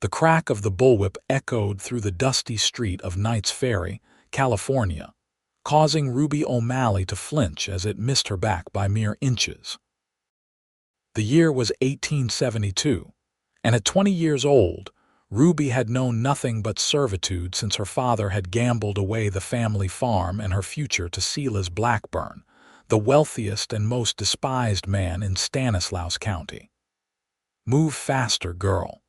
The crack of the bullwhip echoed through the dusty street of Knight's Ferry, California, causing Ruby O'Malley to flinch as it missed her back by mere inches. The year was 1872, and at 20 years old, Ruby had known nothing but servitude since her father had gambled away the family farm and her future to Silas Blackburn, the wealthiest and most despised man in Stanislaus County. "Move faster, girl,"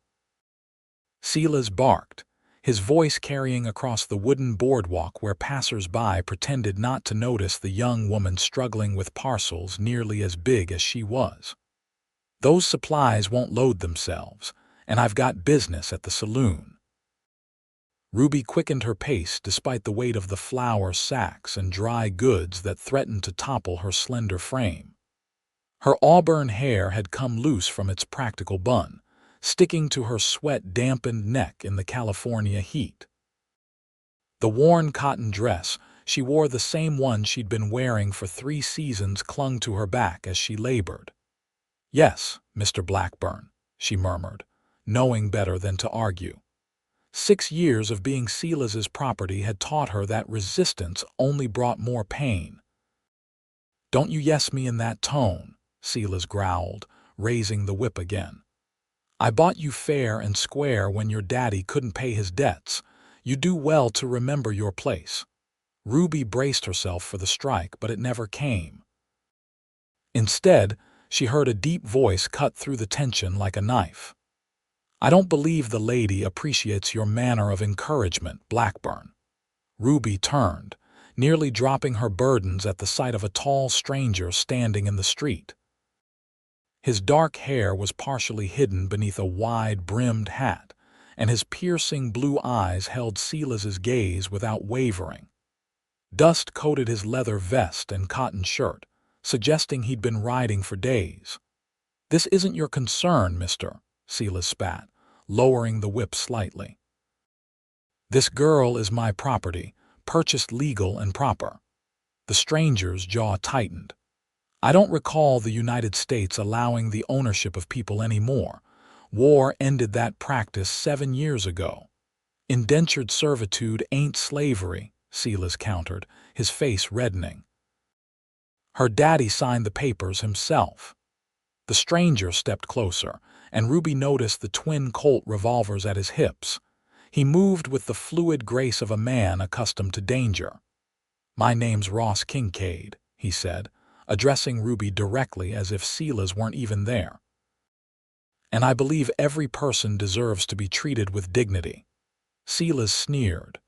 Silas barked, his voice carrying across the wooden boardwalk where passers-by pretended not to notice the young woman struggling with parcels nearly as big as she was. "Those supplies won't load themselves, and I've got business at the saloon." Ruby quickened her pace despite the weight of the flour sacks and dry goods that threatened to topple her slender frame. Her auburn hair had come loose from its practical bun, sticking to her sweat-dampened neck in the California heat. The worn cotton dress, she wore the same one she'd been wearing for 3 seasons, clung to her back as she labored. "Yes, Mr. Blackburn," she murmured, knowing better than to argue. 6 years of being Silas's property had taught her that resistance only brought more pain. "Don't you yes me in that tone," Silas growled, raising the whip again. "I bought you fair and square when your daddy couldn't pay his debts. You do well to remember your place." Ruby braced herself for the strike, but it never came. Instead, she heard a deep voice cut through the tension like a knife. "I don't believe the lady appreciates your manner of encouragement, Blackburn." Ruby turned, nearly dropping her burdens at the sight of a tall stranger standing in the street. His dark hair was partially hidden beneath a wide-brimmed hat, and his piercing blue eyes held Silas's gaze without wavering. Dust coated his leather vest and cotton shirt, suggesting he'd been riding for days. "This isn't your concern, mister," Silas spat, lowering the whip slightly. "This girl is my property, purchased legal and proper." The stranger's jaw tightened. "I don't recall the United States allowing the ownership of people anymore. War ended that practice 7 years ago." "Indentured servitude ain't slavery," Silas countered, his face reddening. "Her daddy signed the papers himself." The stranger stepped closer, and Ruby noticed the twin Colt revolvers at his hips. He moved with the fluid grace of a man accustomed to danger. "My name's Ross Kincaid," he said, addressing Ruby directly as if Silas weren't even there. "And I believe every person deserves to be treated with dignity." Silas sneered.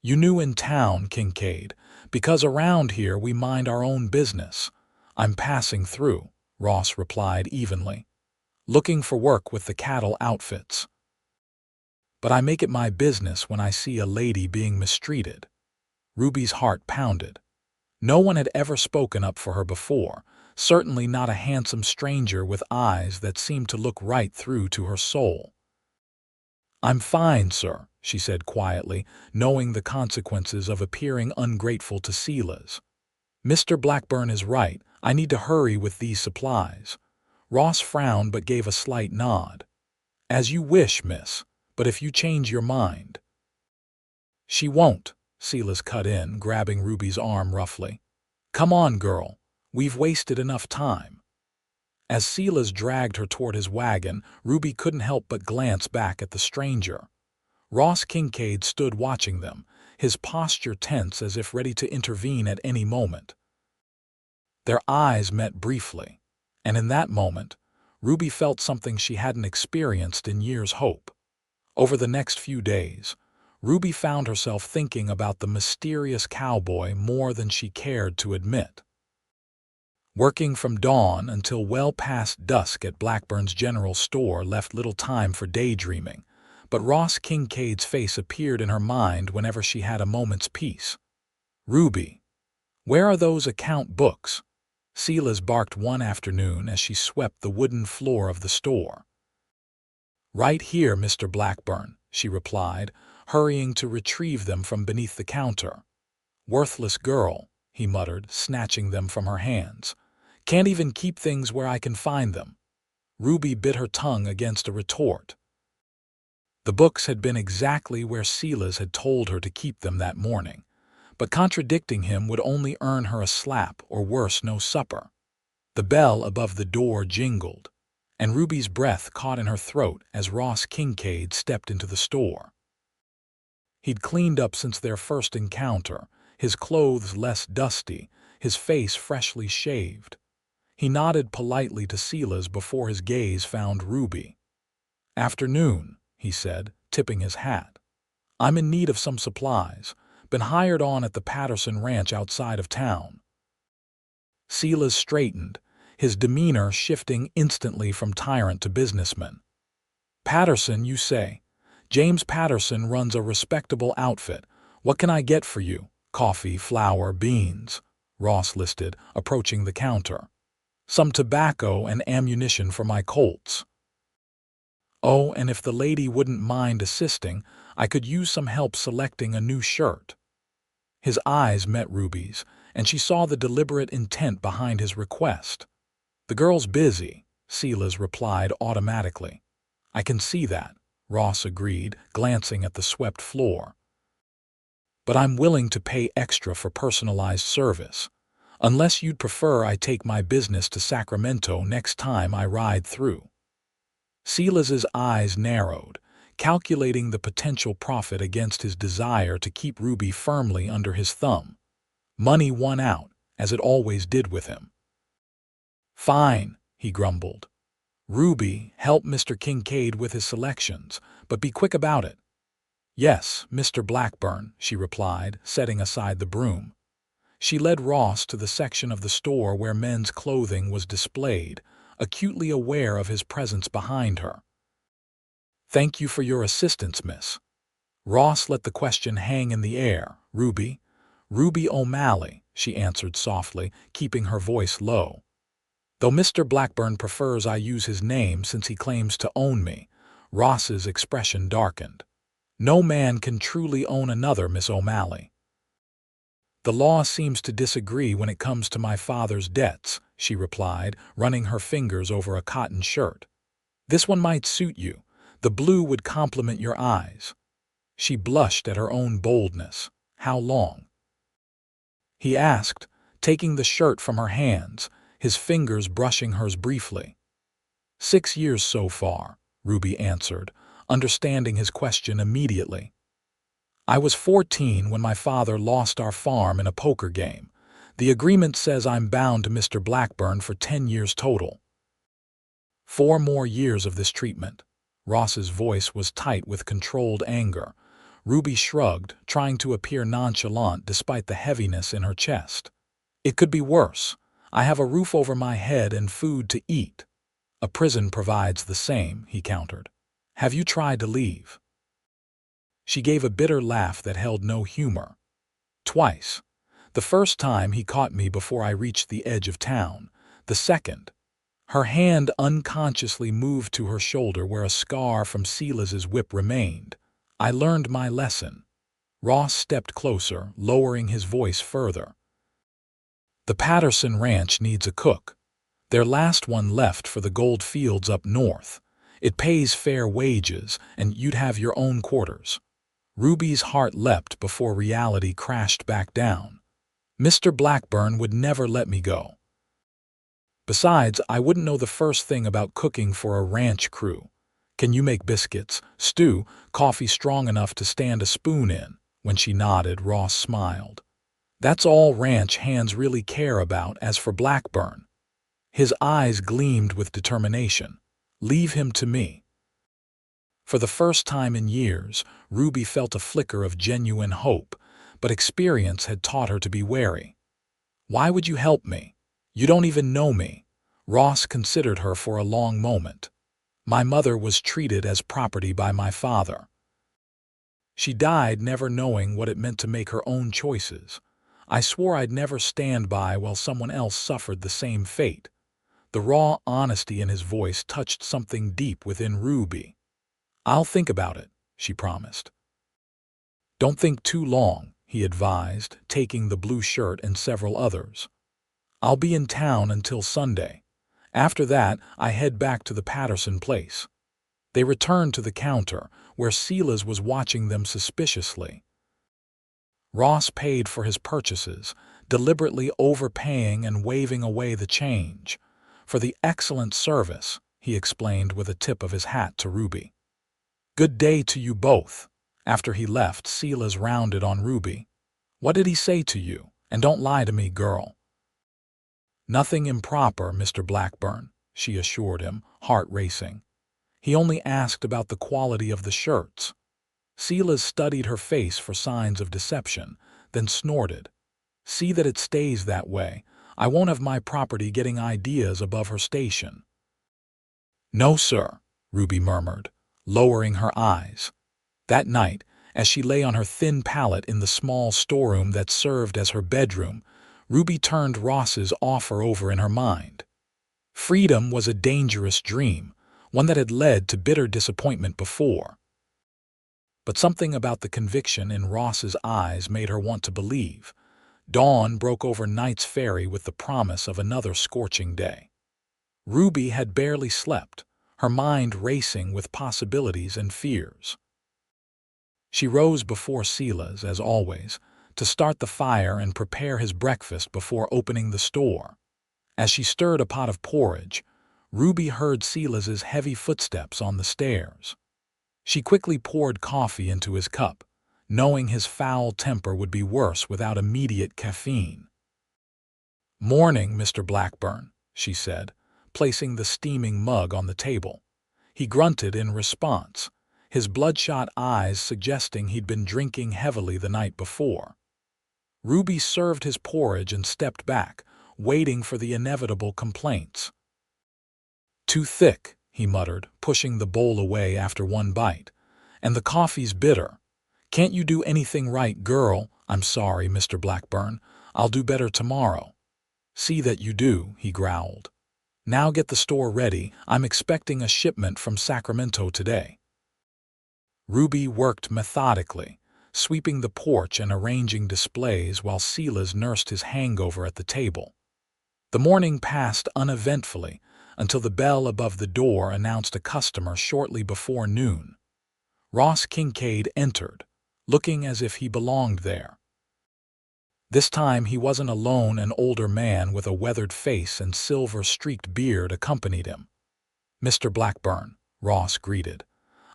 "You new in town, Kincaid, because around here we mind our own business." "I'm passing through," Ross replied evenly. "Looking for work with the cattle outfits." "But I make it my business when I see a lady being mistreated." Ruby's heart pounded. No one had ever spoken up for her before, certainly not a handsome stranger with eyes that seemed to look right through to her soul. "I'm fine, sir," she said quietly, knowing the consequences of appearing ungrateful to Silas. "Mr. Blackburn is right. I need to hurry with these supplies." Ross frowned but gave a slight nod. "As you wish, miss, but if you change your mind—" "She won't," Silas cut in, grabbing Ruby's arm roughly. "Come on, girl. We've wasted enough time." As Silas dragged her toward his wagon, Ruby couldn't help but glance back at the stranger. Ross Kincaid stood watching them, his posture tense as if ready to intervene at any moment. Their eyes met briefly, and in that moment, Ruby felt something she hadn't experienced in years' hope. Over the next few days, Ruby found herself thinking about the mysterious cowboy more than she cared to admit. Working from dawn until well past dusk at Blackburn's general store left little time for daydreaming, but Ross Kincaid's face appeared in her mind whenever she had a moment's peace. "Ruby, where are those account books?" Silas barked one afternoon as she swept the wooden floor of the store. "Right here, Mr. Blackburn," she replied, hurrying to retrieve them from beneath the counter. "Worthless girl," he muttered, snatching them from her hands. "Can't even keep things where I can find them." Ruby bit her tongue against a retort. The books had been exactly where Silas had told her to keep them that morning, but contradicting him would only earn her a slap or worse, no supper. The bell above the door jingled, and Ruby's breath caught in her throat as Ross Kincaid stepped into the store. He'd cleaned up since their first encounter, his clothes less dusty, his face freshly shaved. He nodded politely to Silas before his gaze found Ruby. "Afternoon," he said, tipping his hat. "I'm in need of some supplies. Been hired on at the Patterson Ranch outside of town." Silas straightened, his demeanor shifting instantly from tyrant to businessman. "Patterson, you say? James Patterson runs a respectable outfit. What can I get for you?" "Coffee, flour, beans," Ross listed, approaching the counter. "Some tobacco and ammunition for my Colts. Oh, and if the lady wouldn't mind assisting, I could use some help selecting a new shirt." His eyes met Ruby's, and she saw the deliberate intent behind his request. "The girl's busy," Silas replied automatically. "I can see that," Ross agreed, glancing at the swept floor. "But I'm willing to pay extra for personalized service. Unless you'd prefer I take my business to Sacramento next time I ride through." Silas's eyes narrowed, calculating the potential profit against his desire to keep Ruby firmly under his thumb. Money won out, as it always did with him. "Fine," he grumbled. "Ruby, help Mr. Kincaid with his selections, but be quick about it." "Yes, Mr. Blackburn," she replied, setting aside the broom. She led Ross to the section of the store where men's clothing was displayed, acutely aware of his presence behind her. "Thank you for your assistance, miss." Ross let the question hang in the air. "Ruby?" "Ruby O'Malley," she answered softly, keeping her voice low. "Though Mr. Blackburn prefers I use his name since he claims to own me." Ross's expression darkened. "No man can truly own another, Miss O'Malley." "The law seems to disagree when it comes to my father's debts," she replied, running her fingers over a cotton shirt. "This one might suit you. The blue would complement your eyes." She blushed at her own boldness. "How long?" he asked, taking the shirt from her hands, his fingers brushing hers briefly. 6 years so far," Ruby answered, understanding his question immediately. "I was 14 when my father lost our farm in a poker game. The agreement says I'm bound to Mr. Blackburn for 10 years total." 4 more years of this treatment." Ross's voice was tight with controlled anger. Ruby shrugged, trying to appear nonchalant despite the heaviness in her chest. "It could be worse. I have a roof over my head and food to eat." "A prison provides the same," he countered. "Have you tried to leave?" She gave a bitter laugh that held no humor. "Twice. The first time he caught me before I reached the edge of town. The second—" Her hand unconsciously moved to her shoulder where a scar from Silas's whip remained. "I learned my lesson." Ross stepped closer, lowering his voice further. "The Patterson Ranch needs a cook. Their last one left for the gold fields up north. It pays fair wages, and you'd have your own quarters." Ruby's heart leapt before reality crashed back down. "Mr. Blackburn would never let me go. Besides, I wouldn't know the first thing about cooking for a ranch crew. Can you make biscuits, stew, coffee strong enough to stand a spoon in?" When she nodded, Ross smiled. "That's all ranch hands really care about. As for Blackburn," his eyes gleamed with determination, "leave him to me." For the first time in years, Ruby felt a flicker of genuine hope, but experience had taught her to be wary. "Why would you help me? You don't even know me." Ross considered her for a long moment. "My mother was treated as property by my father. She died never knowing what it meant to make her own choices. I swore I'd never stand by while someone else suffered the same fate." The raw honesty in his voice touched something deep within Ruby. "I'll think about it," she promised. "Don't think too long," he advised, taking the blue shirt and several others. "I'll be in town until Sunday. After that, I head back to the Patterson place." They returned to the counter, where Silas was watching them suspiciously. Ross paid for his purchases, deliberately overpaying and waving away the change. "For the excellent service," he explained with a tip of his hat to Ruby. "Good day to you both." After he left, Silas rounded on Ruby. "What did he say to you? And don't lie to me, girl." "Nothing improper, Mr. Blackburn," she assured him, heart racing. "He only asked about the quality of the shirts." Silas studied her face for signs of deception, then snorted. "See that it stays that way. I won't have my property getting ideas above her station." "No, sir," Ruby murmured, lowering her eyes. That night, as she lay on her thin pallet in the small storeroom that served as her bedroom, Ruby turned Ross's offer over in her mind. Freedom was a dangerous dream, one that had led to bitter disappointment before. But something about the conviction in Ross's eyes made her want to believe. Dawn broke over Knight's Ferry with the promise of another scorching day. Ruby had barely slept, her mind racing with possibilities and fears. She rose before Silas, as always, to start the fire and prepare his breakfast before opening the store. As she stirred a pot of porridge, Ruby heard Silas's heavy footsteps on the stairs. She quickly poured coffee into his cup, knowing his foul temper would be worse without immediate caffeine. "Morning, Mr. Blackburn," she said, placing the steaming mug on the table. He grunted in response, his bloodshot eyes suggesting he'd been drinking heavily the night before. Ruby served his porridge and stepped back, waiting for the inevitable complaints. "Too thick," he muttered, pushing the bowl away after one bite. "And the coffee's bitter. Can't you do anything right, girl?" "I'm sorry, Mr. Blackburn. I'll do better tomorrow." "See that you do," he growled. "Now get the store ready. I'm expecting a shipment from Sacramento today." Ruby worked methodically, sweeping the porch and arranging displays while Silas nursed his hangover at the table. The morning passed uneventfully until the bell above the door announced a customer shortly before noon. Ross Kincaid entered, looking as if he belonged there. This time he wasn't alone. An older man with a weathered face and silver-streaked beard accompanied him. "Mr. Blackburn," Ross greeted.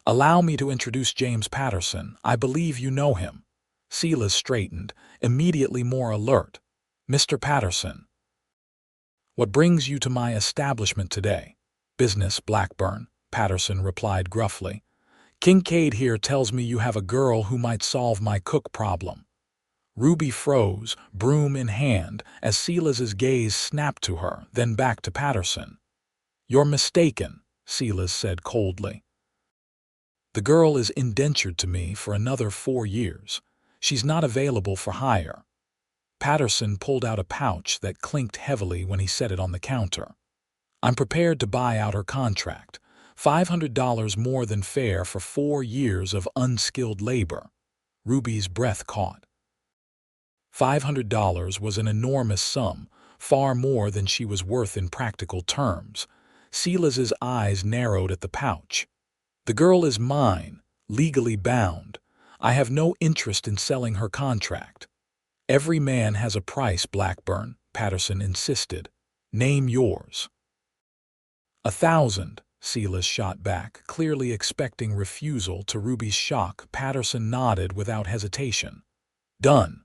"Allow me to introduce James Patterson. I believe you know him." Silas straightened, immediately more alert. "Mr. Patterson. What brings you to my establishment today?" "Business, Blackburn," Patterson replied gruffly. "Kincaid here tells me you have a girl who might solve my cook problem." Ruby froze, broom in hand, as Silas's gaze snapped to her, then back to Patterson. "You're mistaken," Silas said coldly. "The girl is indentured to me for another 4 years. She's not available for hire." Patterson pulled out a pouch that clinked heavily when he set it on the counter. "I'm prepared to buy out her contract. $500 more than fair for 4 years of unskilled labor." Ruby's breath caught. $500 was an enormous sum, far more than she was worth in practical terms. Silas's eyes narrowed at the pouch. "The girl is mine, legally bound. I have no interest in selling her contract." "Every man has a price, Blackburn," Patterson insisted. "Name yours." "1,000, Silas shot back, clearly expecting refusal. To Ruby's shock, Patterson nodded without hesitation. "Done."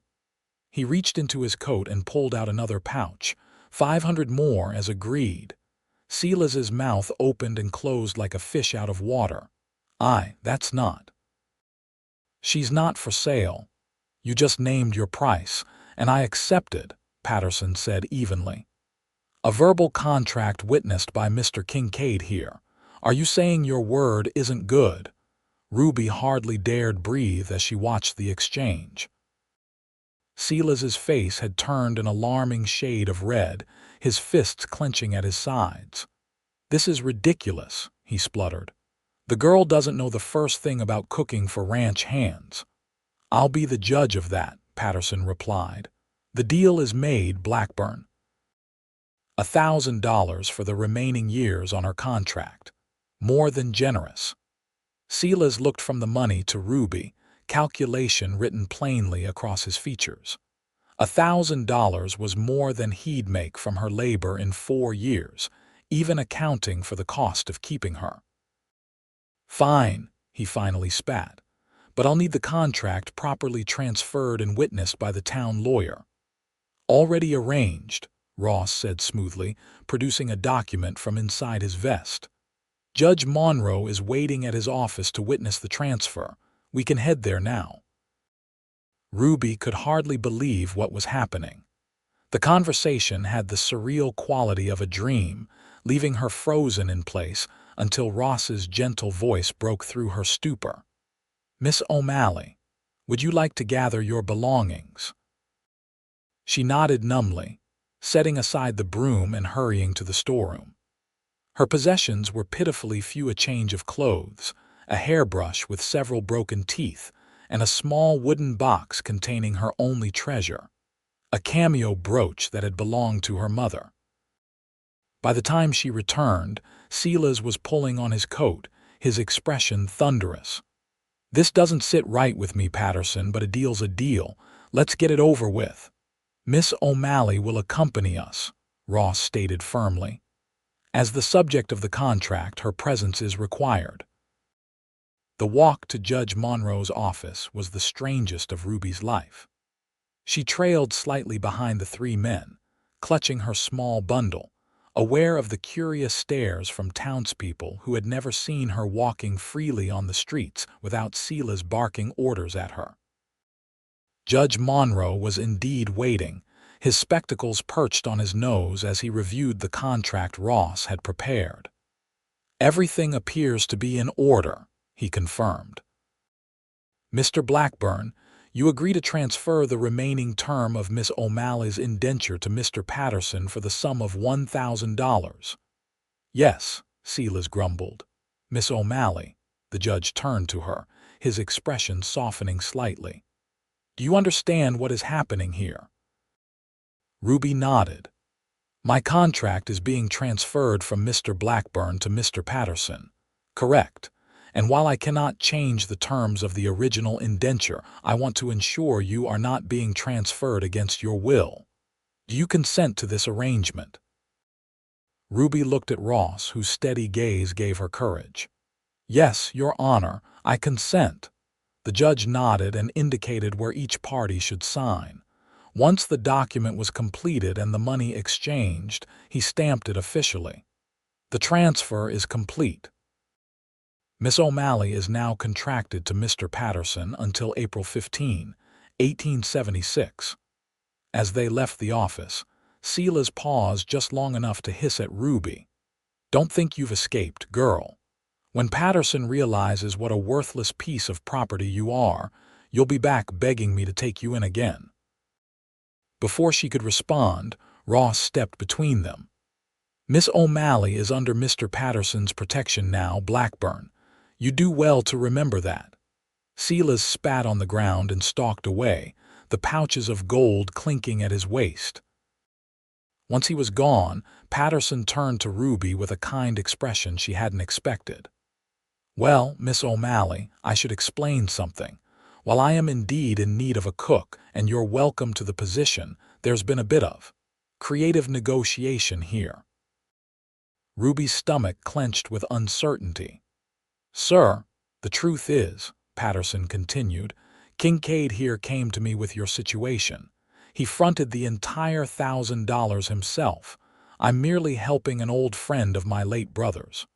He reached into his coat and pulled out another pouch. 500 more as agreed. Silas's mouth opened and closed like a fish out of water. That's not." "She's not for sale. You just named your price, and I accepted," Patterson said evenly. "A verbal contract witnessed by Mr. Kincaid here. Are you saying your word isn't good?" Ruby hardly dared breathe as she watched the exchange. Silas's face had turned an alarming shade of red, his fists clenching at his sides. "This is ridiculous," he spluttered. "The girl doesn't know the first thing about cooking for ranch hands." "I'll be the judge of that," Patterson replied. "The deal is made, Blackburn." $1,000 for the remaining years on her contract. More than generous. Silas looked from the money to Ruby, calculation written plainly across his features. $1,000 was more than he'd make from her labor in 4 years, even accounting for the cost of keeping her. "Fine," he finally spat, "but I'll need the contract properly transferred and witnessed by the town lawyer." "Already arranged," Ross said smoothly, producing a document from inside his vest. "Judge Monroe is waiting at his office to witness the transfer. We can head there now." Ruby could hardly believe what was happening. The conversation had the surreal quality of a dream, leaving her frozen in place until Ross's gentle voice broke through her stupor. "Miss O'Malley, would you like to gather your belongings?" She nodded numbly, setting aside the broom and hurrying to the storeroom. Her possessions were pitifully few: a change of clothes, a hairbrush with several broken teeth, and a small wooden box containing her only treasure, a cameo brooch that had belonged to her mother. By the time she returned, Silas was pulling on his coat, his expression thunderous. "This doesn't sit right with me, Patterson, but a deal's a deal. Let's get it over with." "Miss O'Malley will accompany us," Ross stated firmly. "As the subject of the contract, her presence is required." The walk to Judge Monroe's office was the strangest of Ruby's life. She trailed slightly behind the 3 men, clutching her small bundle, aware of the curious stares from townspeople who had never seen her walking freely on the streets without Silas barking orders at her. Judge Monroe was indeed waiting, his spectacles perched on his nose as he reviewed the contract Ross had prepared. "Everything appears to be in order," he confirmed. "Mr. Blackburn, you agree to transfer the remaining term of Miss O'Malley's indenture to Mr. Patterson for the sum of $1,000. "Yes," Silas grumbled. "Miss O'Malley." The judge turned to her, his expression softening slightly. "Do you understand what is happening here?" Ruby nodded. "My contract is being transferred from Mr. Blackburn to Mr. Patterson." "Correct. And while I cannot change the terms of the original indenture, I want to ensure you are not being transferred against your will. Do you consent to this arrangement?" Ruby looked at Ross, whose steady gaze gave her courage. "Yes, Your Honor, I consent." The judge nodded and indicated where each party should sign. Once the document was completed and the money exchanged, he stamped it officially. "The transfer is complete. Miss O'Malley is now contracted to Mr. Patterson until April 15, 1876. As they left the office, Silas paused just long enough to hiss at Ruby. "Don't think you've escaped, girl. When Patterson realizes what a worthless piece of property you are, you'll be back begging me to take you in again." Before she could respond, Ross stepped between them. "Miss O'Malley is under Mr. Patterson's protection now, Blackburn. You do well to remember that." Silas spat on the ground and stalked away, the pouches of gold clinking at his waist. Once he was gone, Patterson turned to Ruby with a kind expression she hadn't expected. "Well, Miss O'Malley, I should explain something. While I am indeed in need of a cook, and you're welcome to the position, there's been a bit of creative negotiation here." Ruby's stomach clenched with uncertainty. "Sir, the truth is," Patterson continued, "Kincaid here came to me with your situation. He fronted the entire $1,000 himself. I'm merely helping an old friend of my late brother's."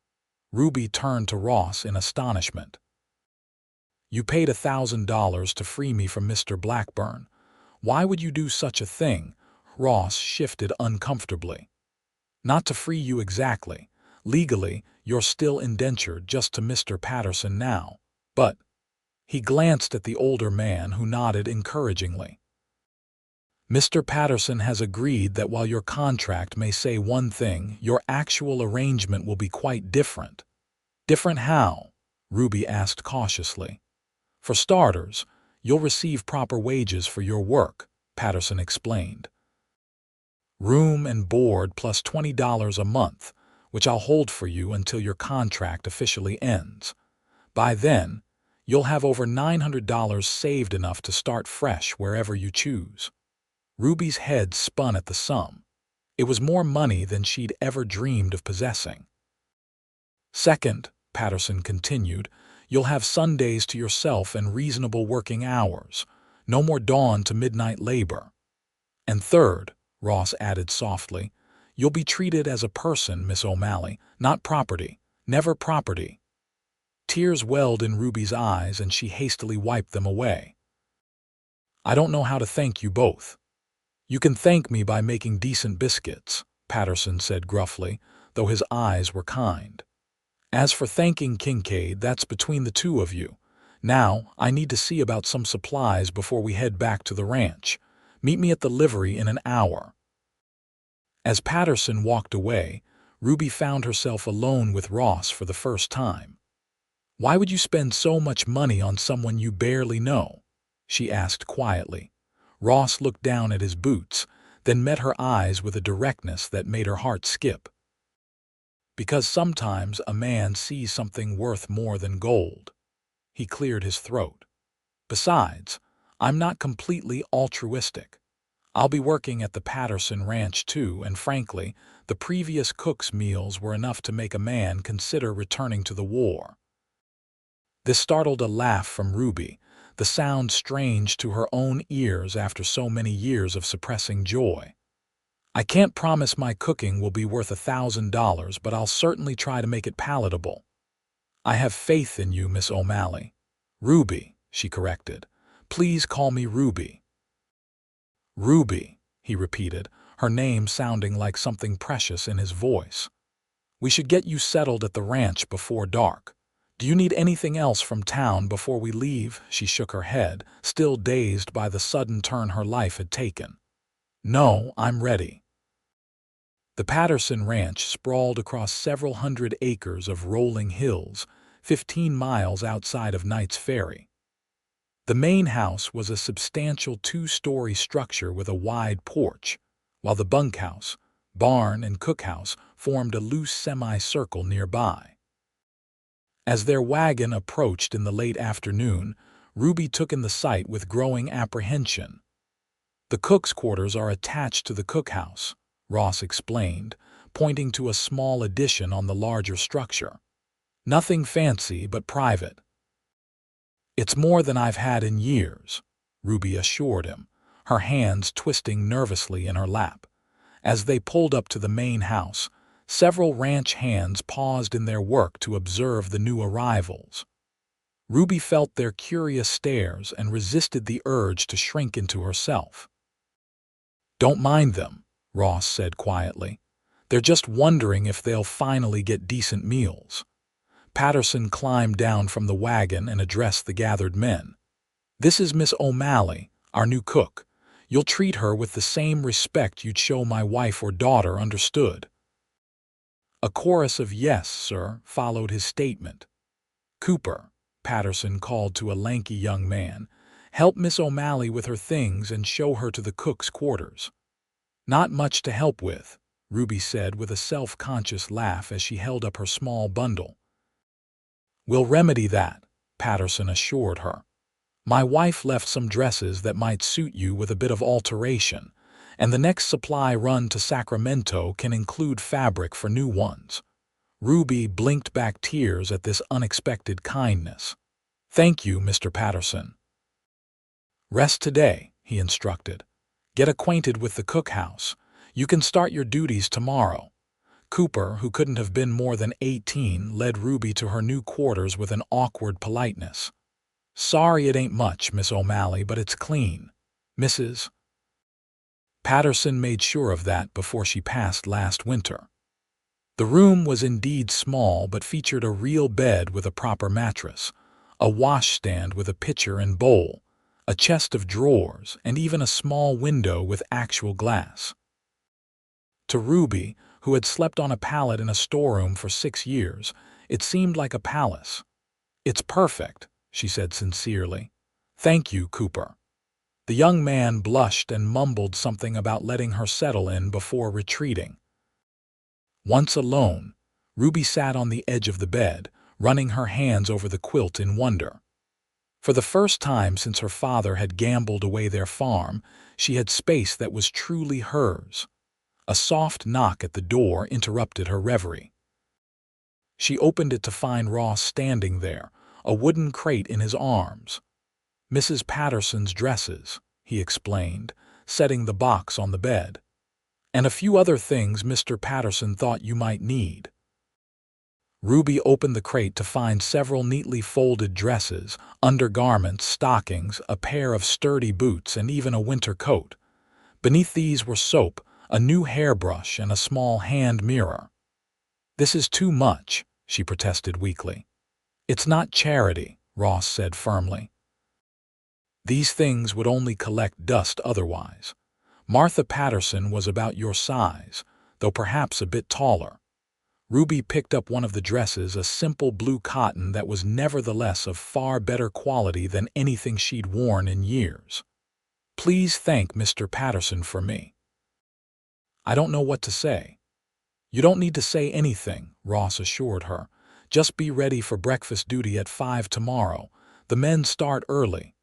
Ruby turned to Ross in astonishment. "You paid $1,000 to free me from Mr. Blackburn. Why would you do such a thing?" Ross shifted uncomfortably. "Not to free you exactly. Legally, you're still indentured just to Mr. Patterson now. But—" he glanced at the older man, who nodded encouragingly. "Mr. Patterson has agreed that while your contract may say one thing, your actual arrangement will be quite different." "Different how?" Ruby asked cautiously. "For starters, you'll receive proper wages for your work," Patterson explained. "Room and board plus $20 a month, which I'll hold for you until your contract officially ends. By then, you'll have over $900 saved enough to start fresh wherever you choose. Ruby's head spun at the sum. It was more money than she'd ever dreamed of possessing. Second, Patterson continued, you'll have Sundays to yourself and reasonable working hours. No more dawn to midnight labor. And third, Ross added softly, you'll be treated as a person, Miss O'Malley, not property. Never property. Tears welled in Ruby's eyes and she hastily wiped them away. I don't know how to thank you both. You can thank me by making decent biscuits, Patterson said gruffly, though his eyes were kind. As for thanking Kincaid, that's between the two of you. Now, I need to see about some supplies before we head back to the ranch. Meet me at the livery in an hour. As Patterson walked away, Ruby found herself alone with Ross for the first time. Why would you spend so much money on someone you barely know? She asked quietly. Ross looked down at his boots, then met her eyes with a directness that made her heart skip. Because sometimes a man sees something worth more than gold. He cleared his throat. Besides, I'm not completely altruistic. I'll be working at the Patterson Ranch too, and frankly, the previous cook's meals were enough to make a man consider returning to the war. This startled a laugh from Ruby, the sound strange to her own ears after so many years of suppressing joy. I can't promise my cooking will be worth $1,000, but I'll certainly try to make it palatable. I have faith in you, Miss O'Malley. Ruby, she corrected. Please call me Ruby. Ruby, he repeated, her name sounding like something precious in his voice. We should get you settled at the ranch before dark. Do you need anything else from town before we leave? She shook her head, still dazed by the sudden turn her life had taken. No, I'm ready. The Patterson Ranch sprawled across several hundred acres of rolling hills, 15 miles outside of Knight's Ferry. The main house was a substantial two-story structure with a wide porch, while the bunkhouse, barn, and cookhouse formed a loose semicircle nearby. As their wagon approached in the late afternoon, Ruby took in the sight with growing apprehension. The cook's quarters are attached to the cookhouse, Ross explained, pointing to a small addition on the larger structure. Nothing fancy, but private. It's more than I've had in years, Ruby assured him, her hands twisting nervously in her lap. As they pulled up to the main house, several ranch hands paused in their work to observe the new arrivals. Ruby felt their curious stares and resisted the urge to shrink into herself. Don't mind them, Ross said quietly. They're just wondering if they'll finally get decent meals. Patterson climbed down from the wagon and addressed the gathered men. This is Miss O'Malley, our new cook. You'll treat her with the same respect you'd show my wife or daughter, understood? A chorus of yes, sir, followed his statement. Cooper, Patterson called to a lanky young man, help Miss O'Malley with her things and show her to the cook's quarters. Not much to help with, Ruby said with a self-conscious laugh as she held up her small bundle. We'll remedy that, Patterson assured her. My wife left some dresses that might suit you with a bit of alteration, and the next supply run to Sacramento can include fabric for new ones. Ruby blinked back tears at this unexpected kindness. Thank you, Mr. Patterson. Rest today, he instructed. Get acquainted with the cookhouse. You can start your duties tomorrow. Cooper, who couldn't have been more than 18, led Ruby to her new quarters with an awkward politeness. Sorry it ain't much, Miss O'Malley, but it's clean. Mrs. Patterson made sure of that before she passed last winter. The room was indeed small but featured a real bed with a proper mattress, a washstand with a pitcher and bowl, a chest of drawers, and even a small window with actual glass. To Ruby, who had slept on a pallet in a storeroom for 6 years, it seemed like a palace. It's perfect, she said sincerely. Thank you, Cooper. The young man blushed and mumbled something about letting her settle in before retreating. Once alone, Ruby sat on the edge of the bed, running her hands over the quilt in wonder. For the first time since her father had gambled away their farm, she had space that was truly hers. A soft knock at the door interrupted her reverie. She opened it to find Ross standing there, a wooden crate in his arms. "Mrs. Patterson's dresses," he explained, setting the box on the bed. "And a few other things Mr. Patterson thought you might need." Ruby opened the crate to find several neatly folded dresses, undergarments, stockings, a pair of sturdy boots, and even a winter coat. Beneath these were soap, a new hairbrush, and a small hand mirror. "This is too much," she protested weakly. "It's not charity," Ross said firmly. "These things would only collect dust otherwise. Martha Patterson was about your size, though perhaps a bit taller." Ruby picked up one of the dresses, a simple blue cotton that was nevertheless of far better quality than anything she'd worn in years. "Please thank Mr. Patterson for me." "I don't know what to say." "You don't need to say anything," Ross assured her. "Just be ready for breakfast duty at 5 tomorrow. The men start early."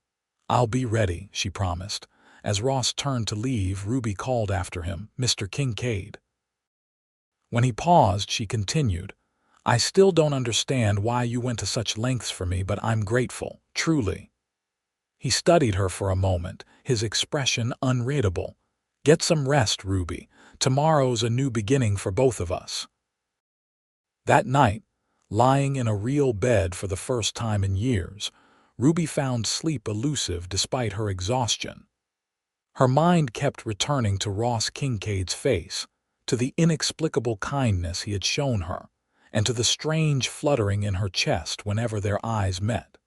"I'll be ready," she promised. As Ross turned to leave, Ruby called after him, "Mr. Kincaid." When he paused, she continued, "I still don't understand why you went to such lengths for me, but I'm grateful, truly." He studied her for a moment, his expression unreadable. "Get some rest, Ruby. Tomorrow's a new beginning for both of us." That night, lying in a real bed for the first time in years, Ruby found sleep elusive despite her exhaustion. Her mind kept returning to Ross Kincaid's face, to the inexplicable kindness he had shown her, and to the strange fluttering in her chest whenever their eyes met.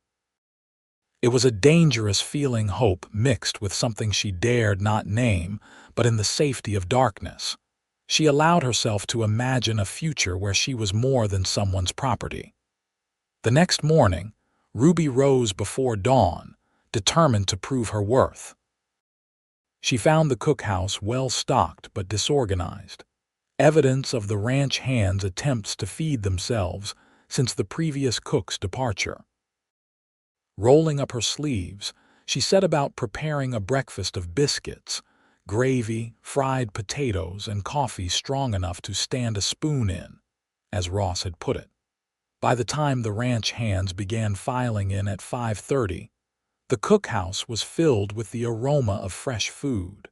It was a dangerous feeling, hope mixed with something she dared not name, but in the safety of darkness. She allowed herself to imagine a future where she was more than someone's property. The next morning, Ruby rose before dawn, determined to prove her worth. She found the cookhouse well-stocked but disorganized, evidence of the ranch hands' attempts to feed themselves since the previous cook's departure. Rolling up her sleeves, she set about preparing a breakfast of biscuits, gravy, fried potatoes, and coffee strong enough to stand a spoon in, as Ross had put it. By the time the ranch hands began filing in at 5:30, the cookhouse was filled with the aroma of fresh food.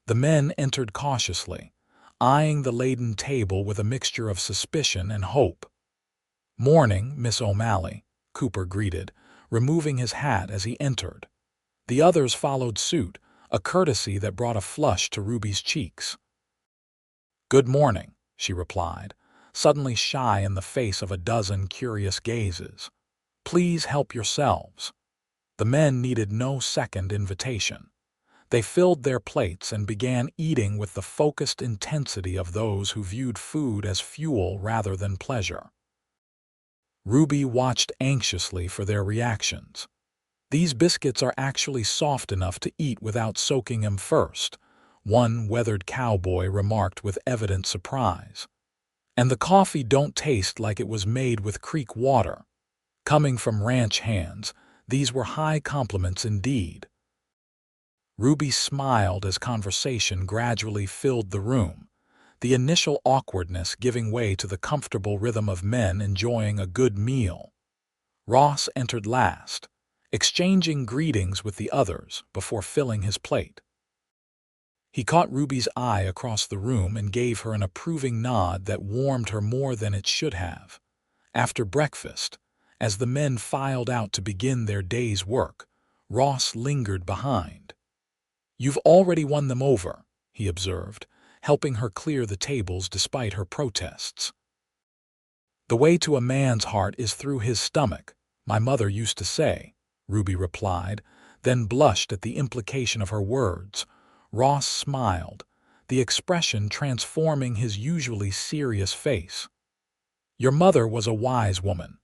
The men entered cautiously, eyeing the laden table with a mixture of suspicion and hope. "Morning, Miss O'Malley," Cooper greeted, removing his hat as he entered. The others followed suit, a courtesy that brought a flush to Ruby's cheeks. "Good morning," she replied, suddenly shy in the face of a dozen curious gazes. "Please help yourselves." The men needed no second invitation. They filled their plates and began eating with the focused intensity of those who viewed food as fuel rather than pleasure. Ruby watched anxiously for their reactions. "These biscuits are actually soft enough to eat without soaking them first," one weathered cowboy remarked with evident surprise. "And the coffee don't taste like it was made with creek water." Coming from ranch hands, these were high compliments indeed. Ruby smiled as conversation gradually filled the room, the initial awkwardness giving way to the comfortable rhythm of men enjoying a good meal. Ross entered last, exchanging greetings with the others before filling his plate. He caught Ruby's eye across the room and gave her an approving nod that warmed her more than it should have. After breakfast, as the men filed out to begin their day's work, Ross lingered behind. "You've already won them over," he observed, helping her clear the tables despite her protests. "The way to a man's heart is through his stomach, my mother used to say," Ruby replied, then blushed at the implication of her words. Ross smiled, the expression transforming his usually serious face. "Your mother was a wise woman.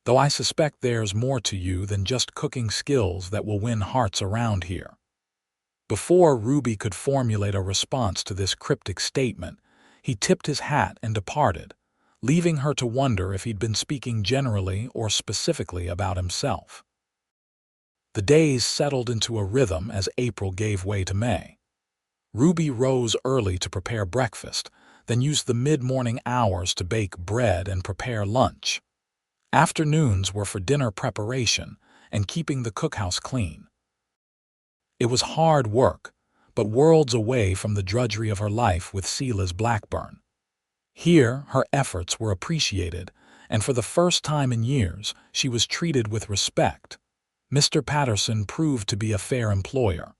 Though I suspect there's more to you than just cooking skills that will win hearts around here." Before Ruby could formulate a response to this cryptic statement, he tipped his hat and departed, leaving her to wonder if he'd been speaking generally or specifically about himself. The days settled into a rhythm as April gave way to May. Ruby rose early to prepare breakfast, then used the mid-morning hours to bake bread and prepare lunch. Afternoons were for dinner preparation and keeping the cookhouse clean. It was hard work, but worlds away from the drudgery of her life with Silas Blackburn. Here, her efforts were appreciated, and for the first time in years, she was treated with respect. Mr. Patterson proved to be a fair employer.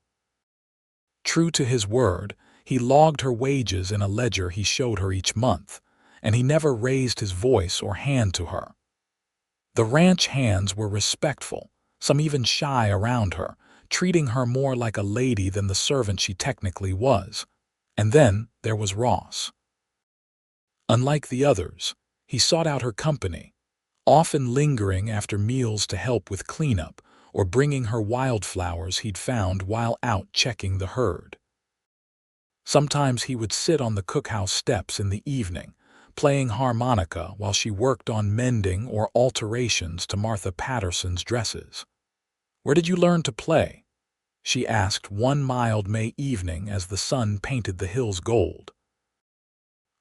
True to his word, he logged her wages in a ledger he showed her each month, and he never raised his voice or hand to her. The ranch hands were respectful, some even shy around her, treating her more like a lady than the servant she technically was. And then there was Ross. Unlike the others, he sought out her company, often lingering after meals to help with cleanup or bringing her wildflowers he'd found while out checking the herd. Sometimes he would sit on the cookhouse steps in the evening, playing harmonica while she worked on mending or alterations to Martha Patterson's dresses. "Where did you learn to play?" she asked one mild May evening as the sun painted the hills gold.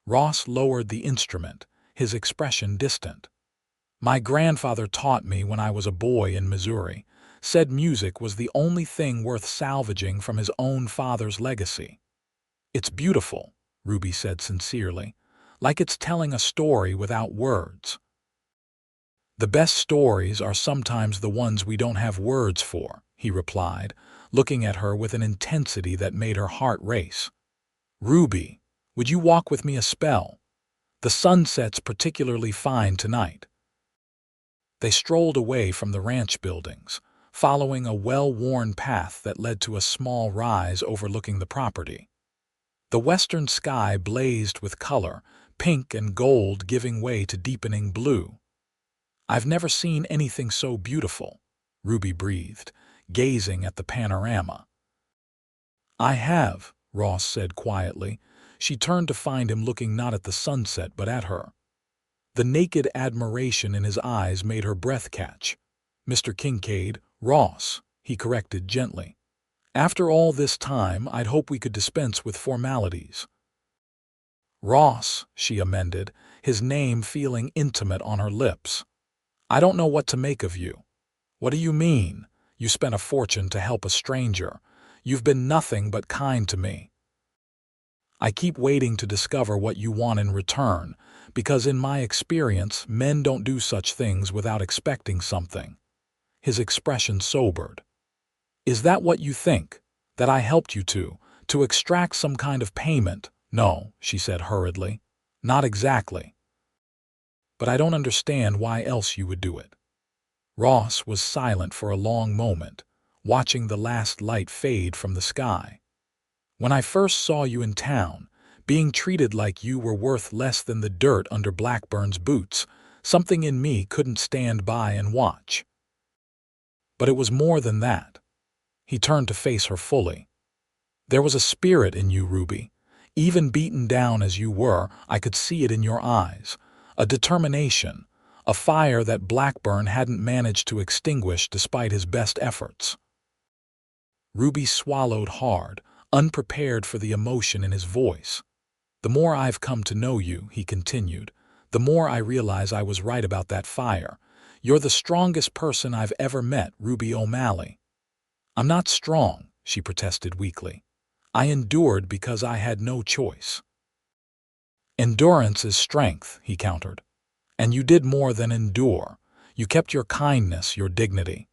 Ross lowered the instrument, his expression distant. "My grandfather taught me when I was a boy in Missouri, said music was the only thing worth salvaging from his own father's legacy." "It's beautiful," Ruby said sincerely, "like it's telling a story without words." "The best stories are sometimes the ones we don't have words for," he replied, looking at her with an intensity that made her heart race. "Ruby, would you walk with me a spell? The sunset's particularly fine tonight." They strolled away from the ranch buildings, following a well-worn path that led to a small rise overlooking the property. The western sky blazed with color, pink and gold giving way to deepening blue. "I've never seen anything so beautiful," Ruby breathed, gazing at the panorama. "I have," Ross said quietly. She turned to find him looking not at the sunset but at her. The naked admiration in his eyes made her breath catch. "Mr. Kincaid, Ross," he corrected gently. "After all this time, I'd hope we could dispense with formalities." "Ross," she amended, his name feeling intimate on her lips. "I don't know what to make of you." "What do you mean? You spent a fortune to help a stranger. You've been nothing but kind to me." "I keep waiting to discover what you want in return, because in my experience, men don't do such things without expecting something." His expression sobered. "Is that what you think? That I helped you to extract some kind of payment?" "No," she said hurriedly. "Not exactly. But I don't understand why else you would do it." Ross was silent for a long moment, watching the last light fade from the sky. "When I first saw you in town, being treated like you were worth less than the dirt under Blackburn's boots, something in me couldn't stand by and watch. But it was more than that." He turned to face her fully. "There was a spirit in you, Ruby. Even beaten down as you were, I could see it in your eyes. A determination, a fire that Blackburn hadn't managed to extinguish despite his best efforts." Ruby swallowed hard, unprepared for the emotion in his voice. "The more I've come to know you," he continued, "the more I realize I was right about that fire. You're the strongest person I've ever met, Ruby O'Malley." "I'm not strong," she protested weakly. "I endured because I had no choice." "Endurance is strength," he countered. "And you did more than endure. You kept your kindness, your dignity.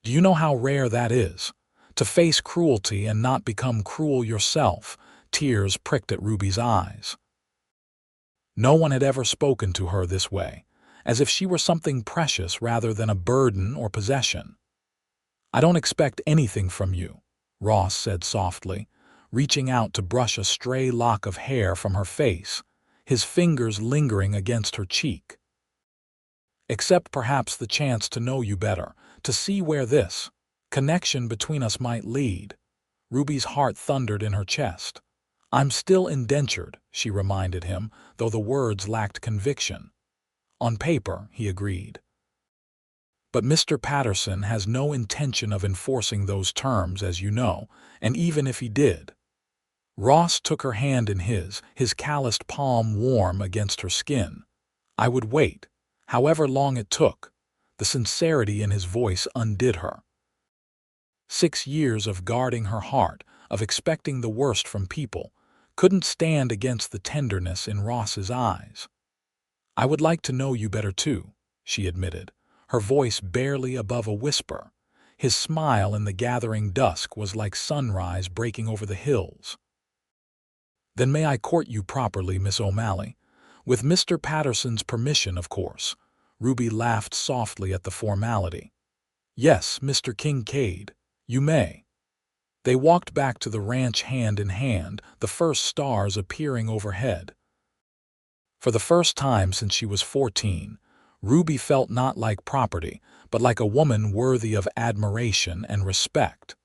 Do you know how rare that is? To face cruelty and not become cruel yourself." Tears pricked at Ruby's eyes. No one had ever spoken to her this way, as if she were something precious rather than a burden or possession. "I don't expect anything from you," Ross said softly, reaching out to brush a stray lock of hair from her face, his fingers lingering against her cheek. "Except perhaps the chance to know you better, to see where this connection between us might lead." Ruby's heart thundered in her chest. "I'm still indentured," she reminded him, though the words lacked conviction. "On paper," he agreed. "But Mr. Patterson has no intention of enforcing those terms, as you know, and even if he did—" Ross took her hand in his calloused palm warm against her skin. "I would wait, however long it took." The sincerity in his voice undid her. 6 years of guarding her heart, of expecting the worst from people, couldn't stand against the tenderness in Ross's eyes. "I would like to know you better too," she admitted, her voice barely above a whisper. His smile in the gathering dusk was like sunrise breaking over the hills. "Then may I court you properly, Miss O'Malley? With Mr. Patterson's permission, of course." Ruby laughed softly at the formality. "Yes, Mr. Kincaid, you may." They walked back to the ranch hand in hand, the first stars appearing overhead. For the first time since she was 14, Ruby felt not like property, but like a woman worthy of admiration and respect.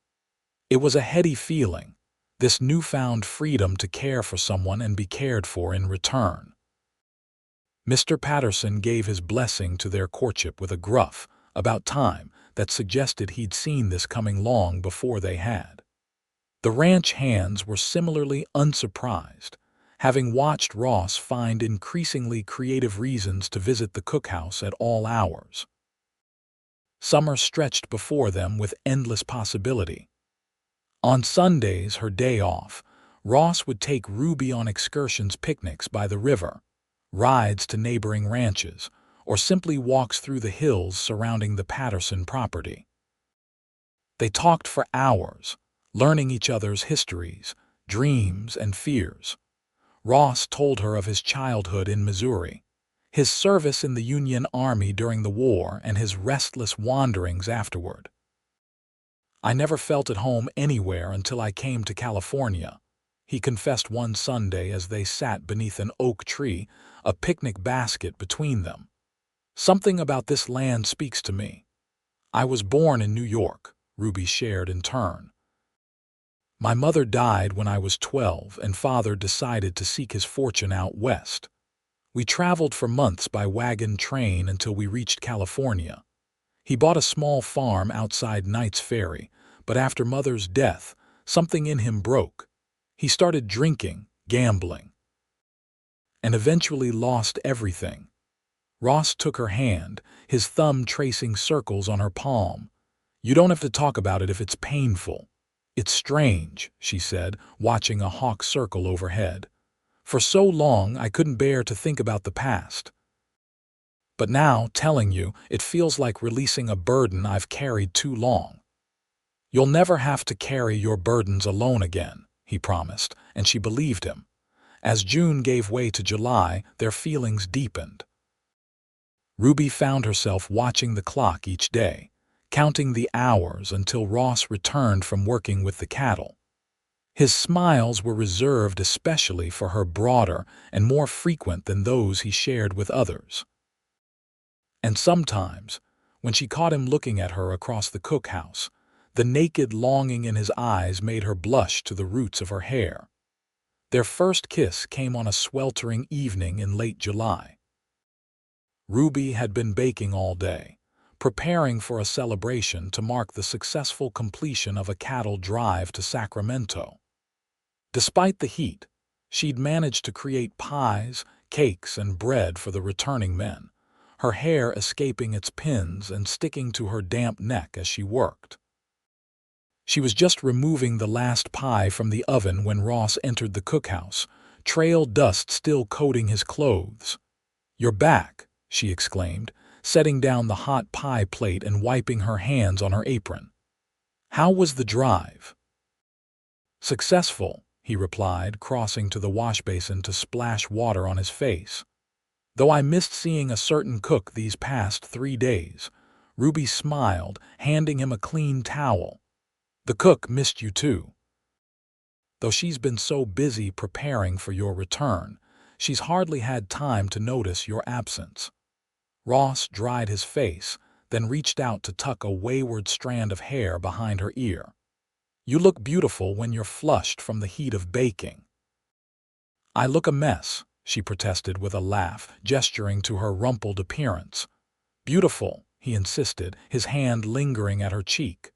It was a heady feeling, this newfound freedom to care for someone and be cared for in return. Mr. Patterson gave his blessing to their courtship with a gruff, "about time," that suggested he'd seen this coming long before they had. The ranch hands were similarly unsurprised, having watched Ross find increasingly creative reasons to visit the cookhouse at all hours. Summer stretched before them with endless possibility. On Sundays, her day off, Ross would take Ruby on excursions, picnics by the river, rides to neighboring ranches, or simply walks through the hills surrounding the Patterson property. They talked for hours, learning each other's histories, dreams, and fears. Ross told her of his childhood in Missouri, his service in the Union Army during the war, and his restless wanderings afterward. "I never felt at home anywhere until I came to California," he confessed one Sunday as they sat beneath an oak tree, a picnic basket between them. "Something about this land speaks to me. I was born in New York," Ruby shared in turn. "My mother died when I was 12, and father decided to seek his fortune out west. We traveled for months by wagon train until we reached California. He bought a small farm outside Knight's Ferry, but after Mother's death, something in him broke. He started drinking, gambling, and eventually lost everything." Ross took her hand, his thumb tracing circles on her palm. "You don't have to talk about it if it's painful." "It's strange," she said, watching a hawk circle overhead. "For so long I couldn't bear to think about the past. But now, telling you, it feels like releasing a burden I've carried too long." "You'll never have to carry your burdens alone again," he promised, and she believed him. As June gave way to July, their feelings deepened. Ruby found herself watching the clock each day, counting the hours until Ross returned from working with the cattle. His smiles were reserved especially for her, broader and more frequent than those he shared with others. And sometimes, when she caught him looking at her across the cookhouse, the naked longing in his eyes made her blush to the roots of her hair. Their first kiss came on a sweltering evening in late July. Ruby had been baking all day, preparing for a celebration to mark the successful completion of a cattle drive to Sacramento. Despite the heat, she'd managed to create pies, cakes, and bread for the returning men, her hair escaping its pins and sticking to her damp neck as she worked. She was just removing the last pie from the oven when Ross entered the cookhouse, trail dust still coating his clothes. "You're back," she exclaimed, setting down the hot pie plate and wiping her hands on her apron. "How was the drive?" "Successful," he replied, crossing to the wash basin to splash water on his face. "Though I missed seeing a certain cook these past 3 days." Ruby smiled, handing him a clean towel. "The cook missed you too. Though she's been so busy preparing for your return, she's hardly had time to notice your absence." Ross dried his face, then reached out to tuck a wayward strand of hair behind her ear. "You look beautiful when you're flushed from the heat of baking." I look a mess, she protested with a laugh, gesturing to her rumpled appearance. Beautiful, he insisted, his hand lingering at her cheek.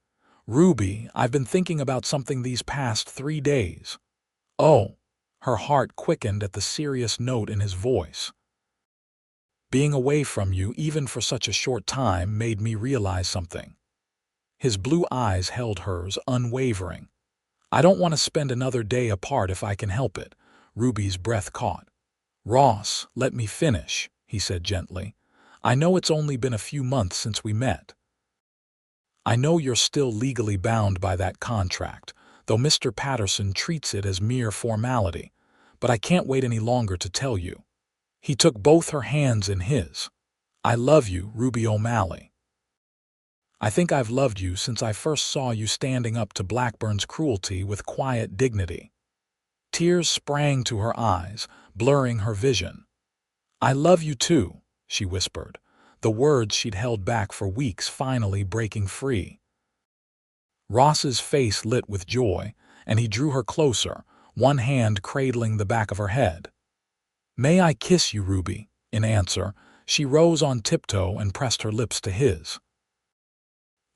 Ruby, I've been thinking about something these past 3 days. Oh, her heart quickened at the serious note in his voice. Being away from you, even for such a short time, made me realize something. His blue eyes held hers, unwavering. I don't want to spend another day apart if I can help it. Ruby's breath caught. Ross, let me finish, he said gently. I know it's only been a few months since we met. I know you're still legally bound by that contract, though Mr. Patterson treats it as mere formality, but I can't wait any longer to tell you. He took both her hands in his. I love you, Ruby O'Malley. I think I've loved you since I first saw you standing up to Blackburn's cruelty with quiet dignity. Tears sprang to her eyes, blurring her vision. I love you too, she whispered, the words she'd held back for weeks finally breaking free. Ross's face lit with joy, and he drew her closer, one hand cradling the back of her head. May I kiss you, Ruby? In answer, she rose on tiptoe and pressed her lips to his.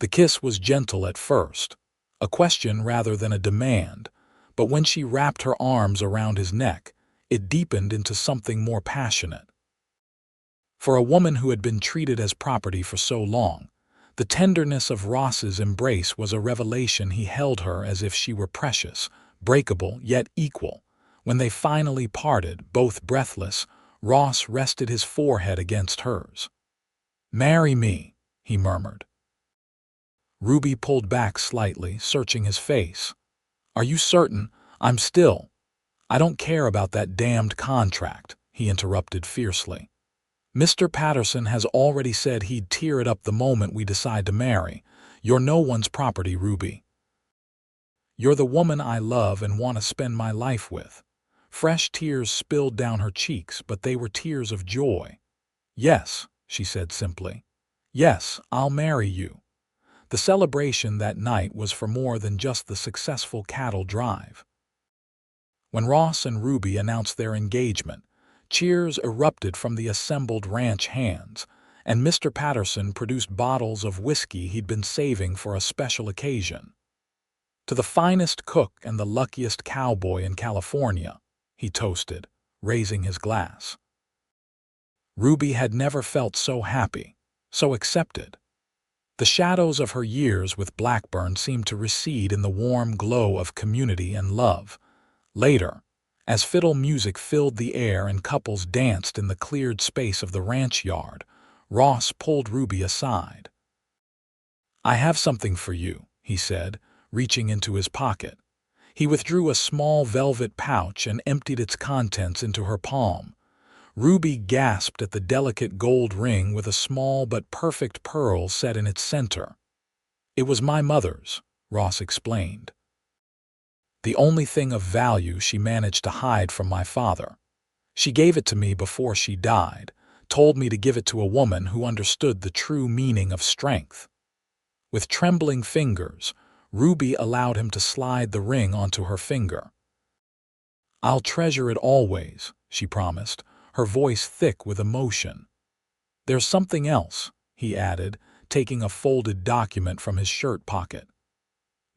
The kiss was gentle at first, a question rather than a demand, but when she wrapped her arms around his neck, it deepened into something more passionate. For a woman who had been treated as property for so long, the tenderness of Ross's embrace was a revelation. He held her as if she were precious, breakable, yet equal. When they finally parted, both breathless, Ross rested his forehead against hers. Marry me, he murmured. Ruby pulled back slightly, searching his face. Are you certain? I don't care about that damned contract, he interrupted fiercely. Mr. Patterson has already said he'd tear it up the moment we decide to marry. You're no one's property, Ruby. You're the woman I love and want to spend my life with. Fresh tears spilled down her cheeks, but they were tears of joy. Yes, she said simply. Yes, I'll marry you. The celebration that night was for more than just the successful cattle drive. When Ross and Ruby announced their engagement, cheers erupted from the assembled ranch hands, and Mr. Patterson produced bottles of whiskey he'd been saving for a special occasion. To the finest cook and the luckiest cowboy in California, he toasted, raising his glass. Ruby had never felt so happy, so accepted. The shadows of her years with Blackburn seemed to recede in the warm glow of community and love. Later, as fiddle music filled the air and couples danced in the cleared space of the ranch yard, Ross pulled Ruby aside. I have something for you, he said, reaching into his pocket. He withdrew a small velvet pouch and emptied its contents into her palm. Ruby gasped at the delicate gold ring with a small but perfect pearl set in its center. It was my mother's, Ross explained. The only thing of value she managed to hide from my father. She gave it to me before she died, told me to give it to a woman who understood the true meaning of strength. With trembling fingers, Ruby allowed him to slide the ring onto her finger. I'll treasure it always, she promised, her voice thick with emotion. There's something else, he added, taking a folded document from his shirt pocket.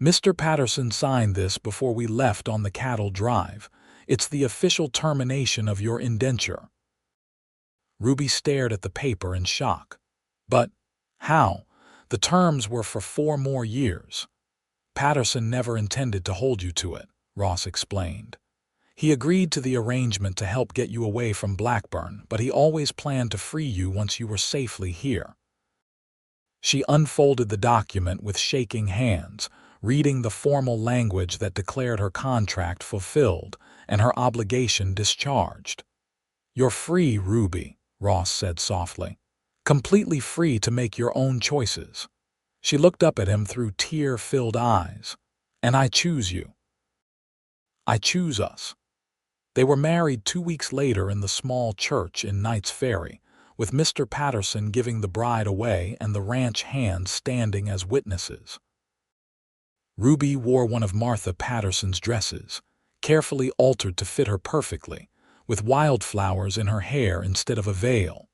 Mr. Patterson signed this before we left on the cattle drive. It's the official termination of your indenture. Ruby stared at the paper in shock. But how? The terms were for 4 more years. Patterson never intended to hold you to it, Ross explained. He agreed to the arrangement to help get you away from Blackburn, but he always planned to free you once you were safely here. She unfolded the document with shaking hands, reading the formal language that declared her contract fulfilled and her obligation discharged. You're free, Ruby, Ross said softly. Completely free to make your own choices. She looked up at him through tear-filled eyes. And I choose you. I choose us. They were married 2 weeks later in the small church in Knight's Ferry, with Mr. Patterson giving the bride away and the ranch hands standing as witnesses. Ruby wore one of Martha Patterson's dresses, carefully altered to fit her perfectly, with wildflowers in her hair instead of a veil.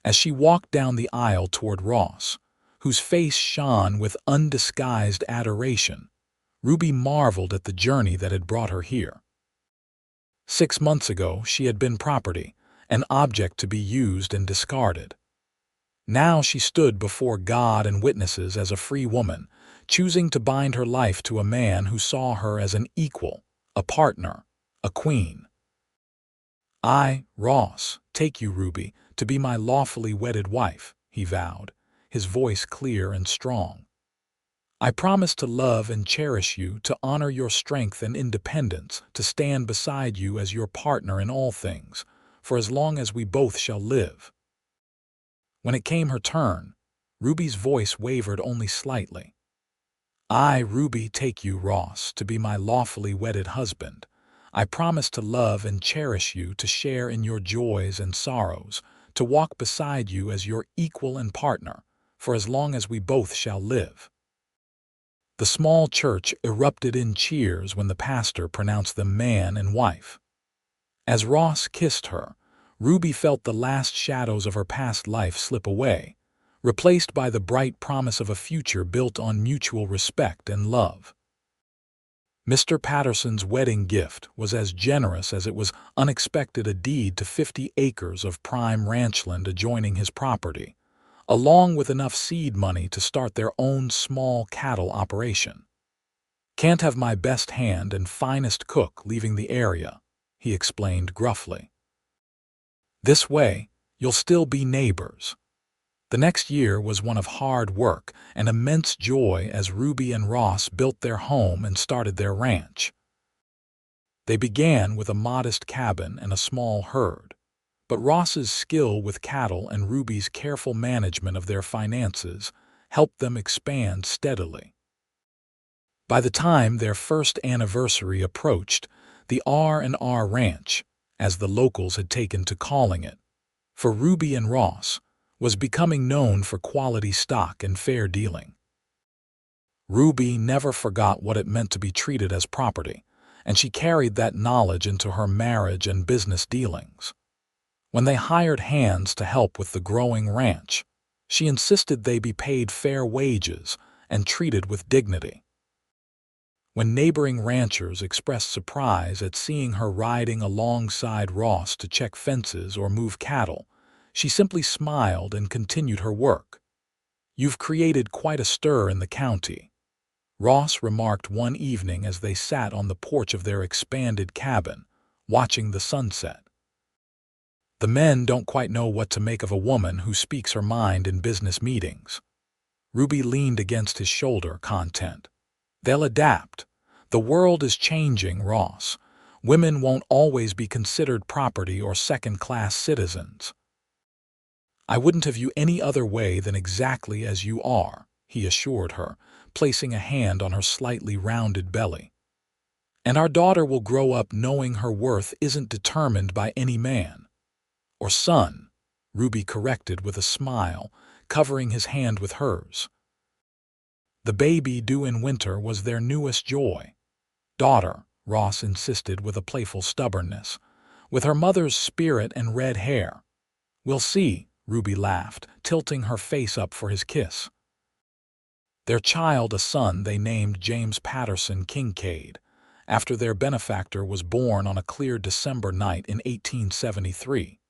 As she walked down the aisle toward Ross, whose face shone with undisguised adoration, Ruby marveled at the journey that had brought her here. 6 months ago, she had been property, an object to be used and discarded. Now she stood before God and witnesses as a free woman, choosing to bind her life to a man who saw her as an equal, a partner, a queen. "I, Ross, take you, Ruby, to be my lawfully wedded wife," he vowed, his voice clear and strong. "I promise to love and cherish you, to honor your strength and independence, to stand beside you as your partner in all things, for as long as we both shall live." When it came her turn, Ruby's voice wavered only slightly. "I, Ruby, take you, Ross, to be my lawfully wedded husband. I promise to love and cherish you, to share in your joys and sorrows, to walk beside you as your equal and partner, for as long as we both shall live." The small church erupted in cheers when the pastor pronounced them man and wife. As Ross kissed her, Ruby felt the last shadows of her past life slip away, replaced by the bright promise of a future built on mutual respect and love. Mr. Patterson's wedding gift was as generous as it was unexpected: a deed to 50 acres of prime ranchland adjoining his property, along with enough seed money to start their own small cattle operation. "Can't have my best hand and finest cook leaving the area," he explained gruffly. "This way, you'll still be neighbors." The next year was one of hard work and immense joy as Ruby and Ross built their home and started their ranch. They began with a modest cabin and a small herd, but Ross's skill with cattle and Ruby's careful management of their finances helped them expand steadily. By the time their first anniversary approached, the R&R Ranch, as the locals had taken to calling it, for Ruby and Ross, was becoming known for quality stock and fair dealing. Ruby never forgot what it meant to be treated as property, and she carried that knowledge into her marriage and business dealings. When they hired hands to help with the growing ranch, she insisted they be paid fair wages and treated with dignity. When neighboring ranchers expressed surprise at seeing her riding alongside Ross to check fences or move cattle, she simply smiled and continued her work. "You've created quite a stir in the county," Ross remarked one evening as they sat on the porch of their expanded cabin, watching the sunset. "The men don't quite know what to make of a woman who speaks her mind in business meetings." Ruby leaned against his shoulder, content. "They'll adapt. The world is changing, Ross. Women won't always be considered property or second-class citizens." "I wouldn't have you any other way than exactly as you are," he assured her, placing a hand on her slightly rounded belly. "And our daughter will grow up knowing her worth isn't determined by any man." "Or son," Ruby corrected with a smile, covering his hand with hers. The baby due in winter was their newest joy. "Daughter," Ross insisted with a playful stubbornness, "with her mother's spirit and red hair." "We'll see," Ruby laughed, tilting her face up for his kiss. Their child, a son, they named James Patterson Kincaid, after their benefactor was born on a clear December night in 1873.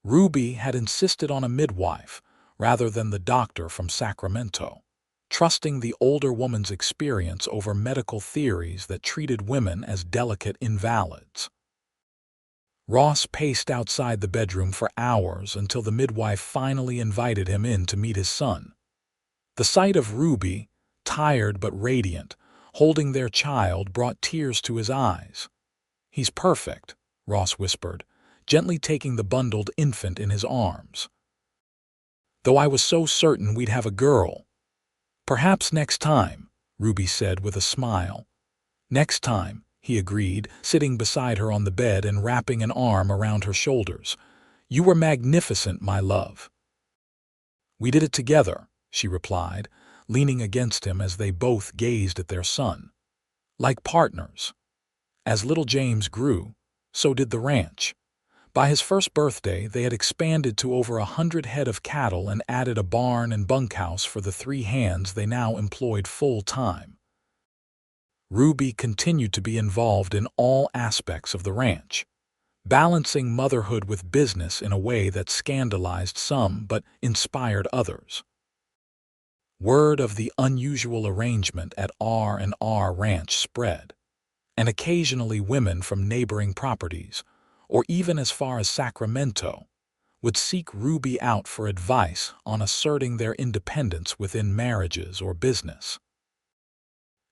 Ruby had insisted on a midwife rather than the doctor from Sacramento, trusting the older woman's experience over medical theories that treated women as delicate invalids. Ross paced outside the bedroom for hours until the midwife finally invited him in to meet his son. The sight of Ruby, tired but radiant, holding their child brought tears to his eyes. "He's perfect," Ross whispered, gently taking the bundled infant in his arms. "Though I was so certain we'd have a girl." "Perhaps next time," Ruby said with a smile. "Next time," he agreed, sitting beside her on the bed and wrapping an arm around her shoulders. "You were magnificent, my love." "We did it together," she replied, leaning against him as they both gazed at their son. "Like partners." As little James grew, So did the ranch. By his first birthday, they had expanded to over 100 head of cattle and added a barn and bunkhouse for the 3 hands they now employed full-time. Ruby continued to be involved in all aspects of the ranch, balancing motherhood with business in a way that scandalized some but inspired others. Word of the unusual arrangement at R&R Ranch spread, and occasionally women from neighboring properties, or even as far as Sacramento, would seek Ruby out for advice on asserting their independence within marriages or business.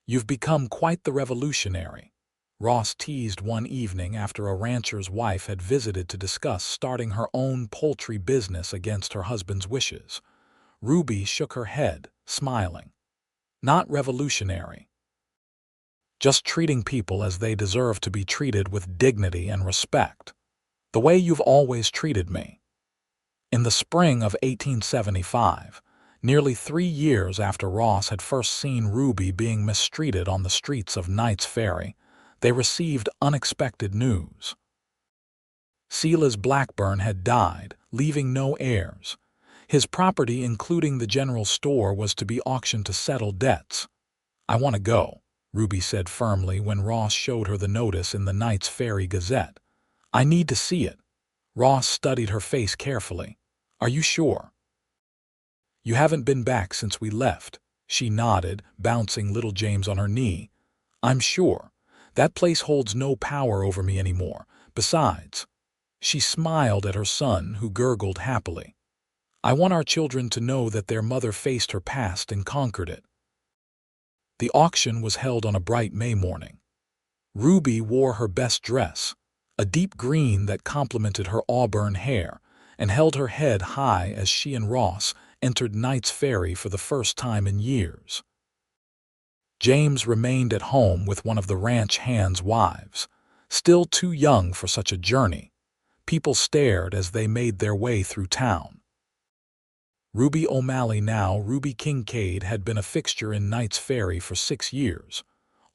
"You've become quite the revolutionary," Ross teased one evening after a rancher's wife had visited to discuss starting her own poultry business against her husband's wishes. Ruby shook her head, smiling. "Not revolutionary. Just treating people as they deserve to be treated with dignity and respect. The way you've always treated me." In the spring of 1875, nearly 3 years after Ross had first seen Ruby being mistreated on the streets of Knight's Ferry, they received unexpected news. Silas Blackburn had died, leaving no heirs. His property, including the general store, was to be auctioned to settle debts. "I want to go," Ruby said firmly when Ross showed her the notice in the Knight's Ferry Gazette. "I need to see it." Ross studied her face carefully. "Are you sure?" "You haven't been back since we left." She nodded, bouncing little James on her knee. "I'm sure. That place holds no power over me anymore. Besides," she smiled at her son, who gurgled happily, "I want our children to know that their mother faced her past and conquered it." The auction was held on a bright May morning. Ruby wore her best dress, a deep green that complemented her auburn hair, and held her head high as she and Ross entered Knight's Ferry for the first time in years. James remained at home with one of the ranch hands' wives, still too young for such a journey. People stared as they made their way through town. Ruby O'Malley, now Ruby Kincaid, had been a fixture in Knight's Ferry for 6 years,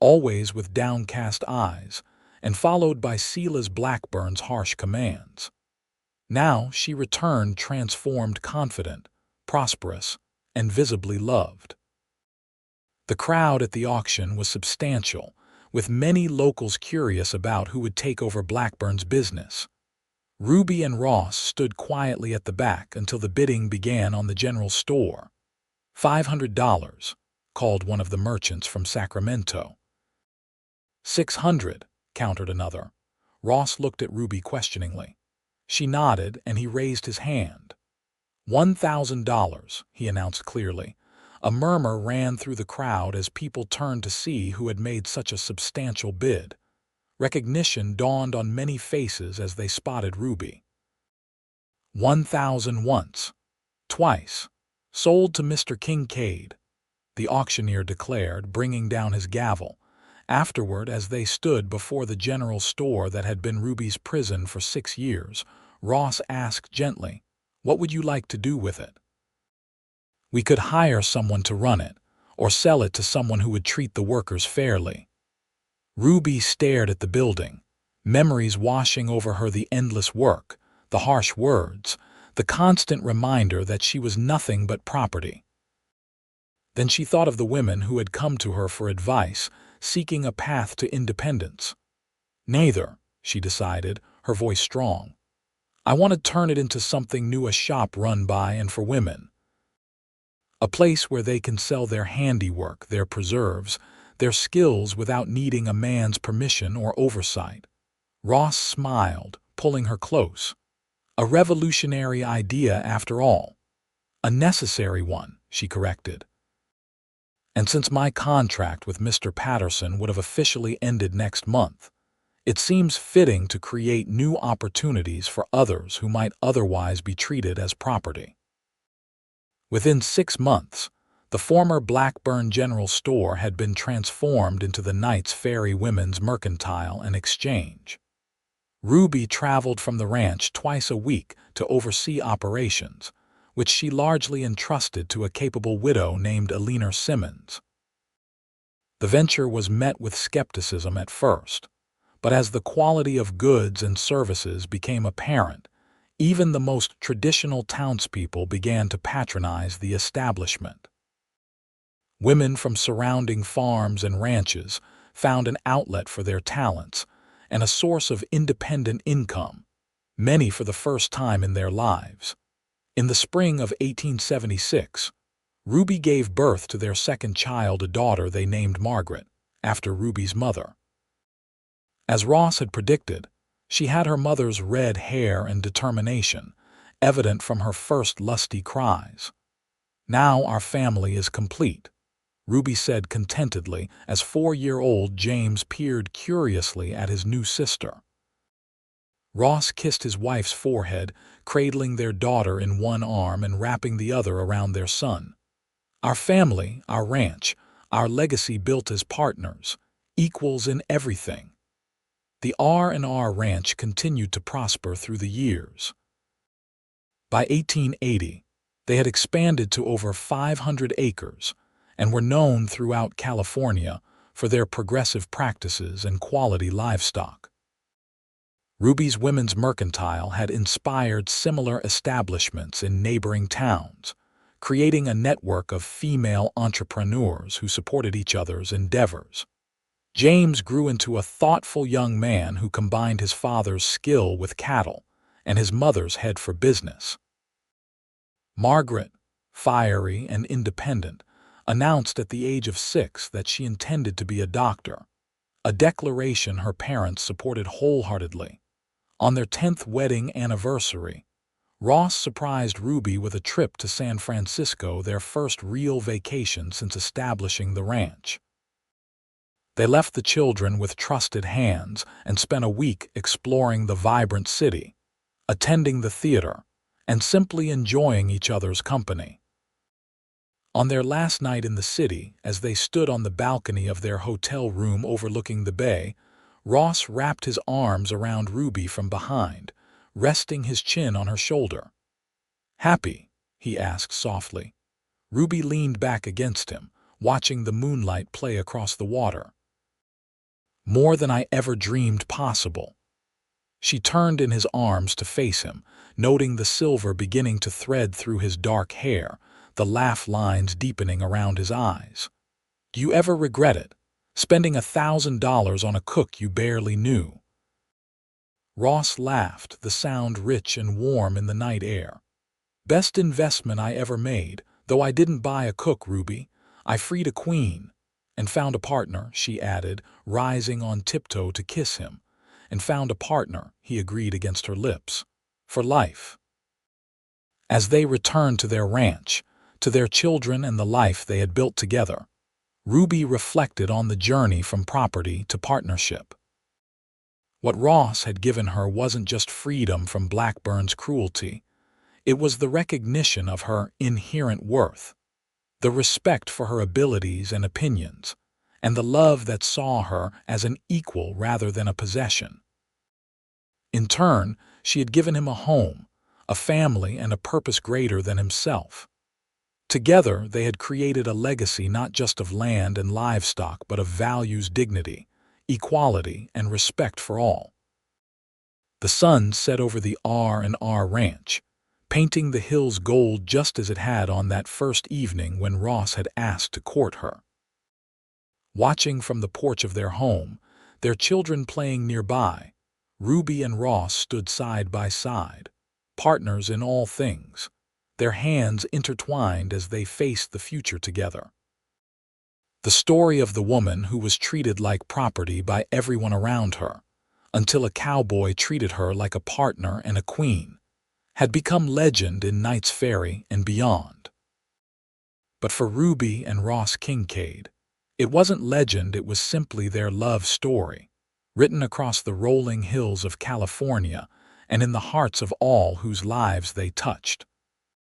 always with downcast eyes, and followed by Silas Blackburn's harsh commands. Now she returned transformed, confident, prosperous, and visibly loved. The crowd at the auction was substantial, with many locals curious about who would take over Blackburn's business. Ruby and Ross stood quietly at the back until the bidding began on the general store. $500, called one of the merchants from Sacramento. $600, countered another. Ross looked at Ruby questioningly. She nodded, and he raised his hand. $1,000, he announced clearly. A murmur ran through the crowd as people turned to see who had made such a substantial bid. Recognition dawned on many faces as they spotted Ruby. 1,000 once, twice, sold to Mr. Kincaid, the auctioneer declared, bringing down his gavel. Afterward, as they stood before the general store that had been Ruby's prison for 6 years, Ross asked gently, "What would you like to do with it?" "We could hire someone to run it, or sell it to someone who would treat the workers fairly." Ruby stared at the building, memories washing over her: the endless work, the harsh words, the constant reminder that she was nothing but property. Then she thought of the women who had come to her for advice, seeking a path to independence. "Neither," she decided, her voice strong. "I want to turn it into something new, a shop run by and for women. A place where they can sell their handiwork, their preserves, their skills without needing a man's permission or oversight." Ross smiled, pulling her close. "A revolutionary idea after all." "A necessary one," she corrected. "And since my contract with Mr. Patterson would have officially ended next month, it seems fitting to create new opportunities for others who might otherwise be treated as property." Within 6 months, the former Blackburn General Store had been transformed into the Knight's Ferry Women's Mercantile and Exchange. Ruby traveled from the ranch twice a week to oversee operations, which she largely entrusted to a capable widow named Eleanor Simmons. The venture was met with skepticism at first, But as the quality of goods and services became apparent, even the most traditional townspeople began to patronize the establishment. Women from surrounding farms and ranches found an outlet for their talents and a source of independent income, many for the first time in their lives. In the spring of 1876, Ruby gave birth to their second child, a daughter they named Margaret, after Ruby's mother. As Ross had predicted, she had her mother's red hair and determination, evident from her first lusty cries. "Now our family is complete," Ruby said contentedly as 4-year-old James peered curiously at his new sister. Ross kissed his wife's forehead, cradling their daughter in one arm and wrapping the other around their son. "Our family, our ranch, our legacy built as partners, equals in everything." The R&R Ranch continued to prosper through the years. By 1880, they had expanded to over 500 acres and were known throughout California for their progressive practices and quality livestock. Ruby's Women's Mercantile had inspired similar establishments in neighboring towns, creating a network of female entrepreneurs who supported each other's endeavors. James grew into a thoughtful young man who combined his father's skill with cattle and his mother's head for business. Margaret, fiery and independent, announced at the age of 6 that she intended to be a doctor, a declaration her parents supported wholeheartedly. On their 10th wedding anniversary, Ross surprised Ruby with a trip to San Francisco, their first real vacation since establishing the ranch. They left the children with trusted hands and spent a week exploring the vibrant city, attending the theater, and simply enjoying each other's company. On their last night in the city, as they stood on the balcony of their hotel room overlooking the bay, Ross wrapped his arms around Ruby from behind, resting his chin on her shoulder. "Happy?" he asked softly. Ruby leaned back against him, watching the moonlight play across the water. "More than I ever dreamed possible." She turned in his arms to face him, noting the silver beginning to thread through his dark hair, the laugh lines deepening around his eyes. "Do you ever regret it, spending $1,000 on a cook you barely knew?" Ross laughed, the sound rich and warm in the night air. "Best investment I ever made, though I didn't buy a cook, Ruby. I freed a queen. And found a partner," she added, rising on tiptoe to kiss him. "And found a partner," he agreed against her lips, "for life." As they returned to their ranch, to their children and the life they had built together, Ruby reflected on the journey from property to partnership. What Ross had given her wasn't just freedom from Blackburn's cruelty. It was the recognition of her inherent worth, the respect for her abilities and opinions, and the love that saw her as an equal rather than a possession. In turn, she had given him a home, a family, and a purpose greater than himself. Together, they had created a legacy not just of land and livestock, but of values, dignity, equality, and respect for all. The sun set over the R&R Ranch, painting the hills gold just as it had on that first evening when Ross had asked to court her. Watching from the porch of their home, their children playing nearby, Ruby and Ross stood side by side, partners in all things, their hands intertwined as they faced the future together. The story of the woman who was treated like property by everyone around her, until a cowboy treated her like a partner and a queen, had become legend in Knight's Ferry and beyond. But for Ruby and Ross Kincaid, it wasn't legend, it was simply their love story, written across the rolling hills of California and in the hearts of all whose lives they touched.